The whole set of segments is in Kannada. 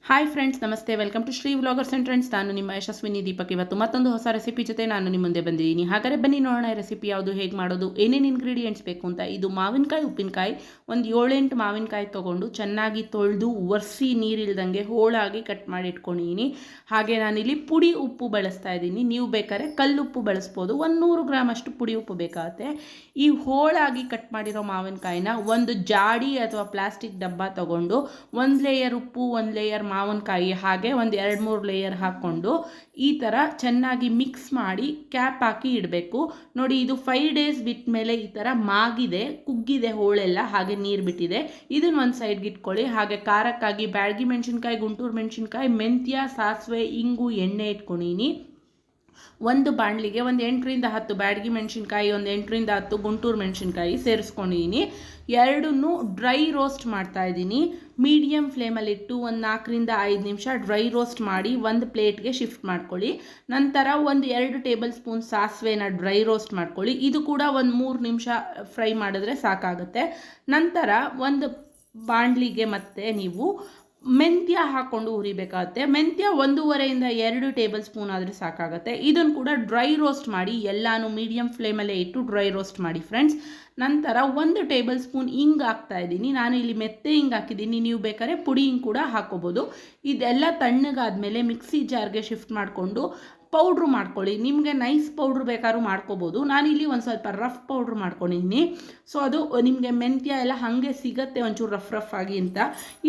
ಹಾಯ್ ಫ್ರೆಂಡ್ಸ್, ನಮಸ್ತೆ. Welcome to Shri vloggers and trends. ನಾನು ನಿಮ್ಮ ಯಶಸ್ವಿನಿ ದೀಪಕ್. ಇವತ್ತು ಮತ್ತೊಂದು ಹೊಸ ರೆಸಿಪಿ ಜೊತೆ ನಾನು ನಿಮ್ಮ ಮುಂದೆ ಬಂದಿದ್ದೀನಿ. ಹಾಗಾದರೆ ಬನ್ನಿ ನೋಡೋಣ ರೆಸಿಪಿ ಯಾವುದು, ಹೇಗೆ ಮಾಡೋದು, ಏನೇನು ಇಂಗ್ರೀಡಿಯೆಂಟ್ಸ್ ಬೇಕು ಅಂತ. ಇದು ಮಾವಿನಕಾಯಿ ಉಪ್ಪಿನಕಾಯಿ. ಒಂದು 7-8 ಮಾವಿನಕಾಯಿ ತೊಗೊಂಡು ಚೆನ್ನಾಗಿ ತೊಳೆದು ಒರೆಸಿ ನೀರಿಲ್ದಂಗೆ ಹೋಳಾಗಿ ಕಟ್ ಮಾಡಿ ಇಟ್ಕೊಂಡಿದ್ದೀನಿ. ಹಾಗೆ ನಾನಿಲ್ಲಿ ಪುಡಿ ಉಪ್ಪು ಬಳಸ್ತಾ ಇದ್ದೀನಿ. ನೀವು ಬೇಕಾದ್ರೆ ಕಲ್ಲುಪ್ಪು ಬಳಸ್ಬೋದು. 100 ಗ್ರಾಮ್ ಅಷ್ಟು ಪುಡಿ ಉಪ್ಪು ಬೇಕಾಗುತ್ತೆ. ಈ ಹೋಳಾಗಿ ಕಟ್ ಮಾಡಿರೋ ಮಾವಿನಕಾಯಿನ ಒಂದು ಜಾಡಿ ಅಥವಾ ಪ್ಲಾಸ್ಟಿಕ್ ಡಬ್ಬ ತೊಗೊಂಡು 1 ಲೇಯರ್ ಉಪ್ಪು, 1 ಲೇಯರ್ ಮಾವಿನಕಾಯಿ, ಹಾಗೆ ಒಂದು 2-3 ಲೇಯರ್ ಹಾಕ್ಕೊಂಡು ಈ ಥರ ಚೆನ್ನಾಗಿ ಮಿಕ್ಸ್ ಮಾಡಿ ಕ್ಯಾಪ್ ಹಾಕಿ ಇಡಬೇಕು. ನೋಡಿ, ಇದು 5 ಡೇಸ್ ಬಿಟ್ಟ ಮೇಲೆ ಈ ಥರ ಮಾಗಿದೆ, ಕುಗ್ಗಿದೆ ಹೋಳೆಲ್ಲ, ಹಾಗೆ ನೀರು ಬಿಟ್ಟಿದೆ. ಇದನ್ನು ಒಂದು ಸೈಡ್ಗೆ ಇಟ್ಕೊಳ್ಳಿ. ಹಾಗೆ ಖಾರಕ್ಕಾಗಿ ಬ್ಯಾಡಗಿ ಮೆಣಸಿನ್ಕಾಯಿ, ಗುಂಟೂರು ಮೆಣಸಿನ್ಕಾಯಿ, ಮೆಂತ್ಯ, ಸಾಸಿವೆ, ಇಂಗು, ಎಣ್ಣೆ ಇಟ್ಕೊಂಡಿನಿ. ಒಂದು ಬಾಣಲಿಗೆ ಒಂದು 8ರಿಂದ 10 ಬ್ಯಾಡಗಿ ಮೆಣಸಿನ್ಕಾಯಿ, ಒಂದು 8ರಿಂದ 10 ಗುಂಟೂರು ಮೆಣಸಿನ್ಕಾಯಿ ಸೇರಿಸ್ಕೊಂಡಿದ್ದೀನಿ. ಎರಡನ್ನೂ ಡ್ರೈ ರೋಸ್ಟ್ ಮಾಡ್ತಾ ಇದ್ದೀನಿ. ಮೀಡಿಯಮ್ ಫ್ಲೇಮಲ್ಲಿಟ್ಟು ಒಂದು 4ರಿಂದ 5 ನಿಮಿಷ ಡ್ರೈ ರೋಸ್ಟ್ ಮಾಡಿ ಒಂದು ಪ್ಲೇಟ್ಗೆ ಶಿಫ್ಟ್ ಮಾಡ್ಕೊಳ್ಳಿ. ನಂತರ ಒಂದು 2 ಟೇಬಲ್ ಸ್ಪೂನ್ ಸಾಸಿವೆನ ಡ್ರೈ ರೋಸ್ಟ್ ಮಾಡ್ಕೊಳ್ಳಿ. ಇದು ಕೂಡ ಒಂದು 3 ನಿಮಿಷ ಫ್ರೈ ಮಾಡಿದ್ರೆ ಸಾಕಾಗುತ್ತೆ. ನಂತರ ಒಂದು ಬಾಣಲಿಗೆ ಮತ್ತೆ ನೀವು ಮೆಂತ್ಯ ಹಾಕ್ಕೊಂಡು ಹುರಿಬೇಕಾಗುತ್ತೆ. ಮೆಂತ್ಯ 1.5ರಿಂದ 2 ಟೇಬಲ್ ಸ್ಪೂನ್ ಆದರೆ ಸಾಕಾಗುತ್ತೆ. ಇದನ್ನು ಕೂಡ ಡ್ರೈ ರೋಸ್ಟ್ ಮಾಡಿ, ಎಲ್ಲಾನು ಮೀಡಿಯಮ್ ಫ್ಲೇಮಲ್ಲೇ ಇಟ್ಟು ಡ್ರೈ ರೋಸ್ಟ್ ಮಾಡಿ ಫ್ರೆಂಡ್ಸ್. ನಂತರ 1 ಟೇಬಲ್ ಸ್ಪೂನ್ ಹಿಂಗೆ ಹಾಕ್ತಾ ಇದ್ದೀನಿ. ನಾನು ಇಲ್ಲಿ ಮೆತ್ತೆ ಹಿಂಗೆ ಹಾಕಿದ್ದೀನಿ, ನೀವು ಬೇಕಾದ್ರೆ ಪುಡಿ ಹಿಂಗೆ ಕೂಡ ಹಾಕೋಬೋದು. ಇದೆಲ್ಲ ತಣ್ಣಗಾದ್ಮೇಲೆ ಮಿಕ್ಸಿ ಜಾರ್ಗೆ ಶಿಫ್ಟ್ ಮಾಡಿಕೊಂಡು ಪೌಡ್ರು ಮಾಡ್ಕೊಳ್ಳಿ. ನಿಮಗೆ ನೈಸ್ ಪೌಡ್ರ್ ಬೇಕಾದ್ರೂ ಮಾಡ್ಕೋಬೋದು. ನಾನಿಲ್ಲಿ ಒಂದು ಸ್ವಲ್ಪ ರಫ್ ಪೌಡ್ರ್ ಮಾಡ್ಕೊಂಡಿದ್ದೀನಿ. ಸೊ ಅದು ನಿಮಗೆ ಮೆಂತ್ಯ ಎಲ್ಲ ಹಾಗೆ ಸಿಗುತ್ತೆ ಒಂಚೂರು ರಫ್ ಆಗಿ ಅಂತ.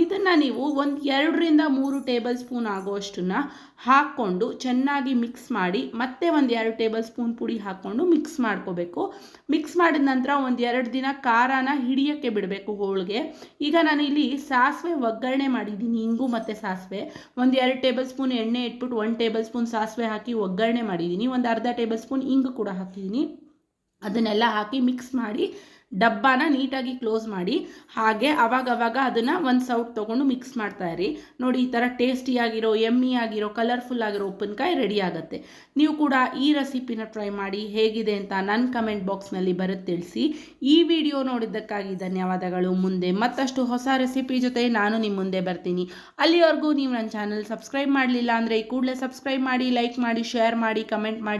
ಇದನ್ನು ನೀವು ಒಂದು 2ರಿಂದ 3 ಟೇಬಲ್ ಸ್ಪೂನ್ ಆಗೋಷ್ಟನ್ನು ಹಾಕ್ಕೊಂಡು ಚೆನ್ನಾಗಿ ಮಿಕ್ಸ್ ಮಾಡಿ, ಮತ್ತೆ ಒಂದು 2 ಟೇಬಲ್ ಸ್ಪೂನ್ ಪುಡಿ ಹಾಕ್ಕೊಂಡು ಮಿಕ್ಸ್ ಮಾಡ್ಕೋಬೇಕು. ಮಿಕ್ಸ್ ಮಾಡಿದ ನಂತರ ಒಂದು 2 ದಿನ ಖಾರನ ಹಿಡಿಯೋಕ್ಕೆ ಬಿಡಬೇಕು ಹೋಳಿಗೆ. ಈಗ ನಾನಿಲ್ಲಿ ಸಾಸಿವೆ ಒಗ್ಗರಣೆ ಮಾಡಿದ್ದೀನಿ, ಇಂಗು ಮತ್ತು ಸಾಸಿವೆ. ಒಂದು 2 ಟೇಬಲ್ ಸ್ಪೂನ್ ಎಣ್ಣೆ ಇಟ್ಬಿಟ್ಟು 1 ಟೇಬಲ್ ಸ್ಪೂನ್ ಸಾಸಿವೆ ಹಾಕಿ ಒಗ್ಗರಣೆ ಮಾಡಿದ್ದೀನಿ. ಒಂದು ಅರ್ಧ ಟೇಬಲ್ ಸ್ಪೂನ್ ಇಂಗು ಕೂಡ ಹಾಕಿದ್ದೀನಿ. ಅದನ್ನೆಲ್ಲ ಹಾಕಿ ಮಿಕ್ಸ್ ಮಾಡಿ ಡಬ್ಬಾನ ನೀಟಾಗಿ ಕ್ಲೋಸ್ ಮಾಡಿ, ಹಾಗೆ ಅವಾಗವಾಗ ಅದನ್ನು ಒಂದು ಸೌಟ್ ತೊಗೊಂಡು ಮಿಕ್ಸ್ ಮಾಡ್ತಾ ಇರಿ. ನೋಡಿ, ಈ ಥರ ಟೇಸ್ಟಿಯಾಗಿರೋ, ಯಮ್ಮಿ ಆಗಿರೋ, ಕಲರ್ಫುಲ್ ಆಗಿರೋ ಉಪ್ಪಿನಕಾಯಿ ರೆಡಿ ಆಗುತ್ತೆ. ನೀವು ಕೂಡ ಈ ರೆಸಿಪಿನ ಟ್ರೈ ಮಾಡಿ, ಹೇಗಿದೆ ಅಂತ ನನ್ನ ಕಮೆಂಟ್ ಬಾಕ್ಸ್ನಲ್ಲಿ ಬರುತ್ತೆ ತಿಳಿಸಿ. ಈ ವಿಡಿಯೋ ನೋಡಿದ್ದಕ್ಕಾಗಿ ಧನ್ಯವಾದಗಳು. ಮುಂದೆ ಮತ್ತಷ್ಟು ಹೊಸ ರೆಸಿಪಿ ಜೊತೆ ನಾನು ನಿಮ್ಮ ಮುಂದೆ ಬರ್ತೀನಿ. ಅಲ್ಲಿವರೆಗೂ ನೀವು ನನ್ನ ಚಾನಲ್ ಸಬ್ಸ್ಕ್ರೈಬ್ ಮಾಡಲಿಲ್ಲ ಅಂದರೆ ಈ ಕೂಡಲೇ ಸಬ್ಸ್ಕ್ರೈಬ್ ಮಾಡಿ, ಲೈಕ್ ಮಾಡಿ, ಶೇರ್ ಮಾಡಿ, ಕಮೆಂಟ್ ಮಾಡಿ.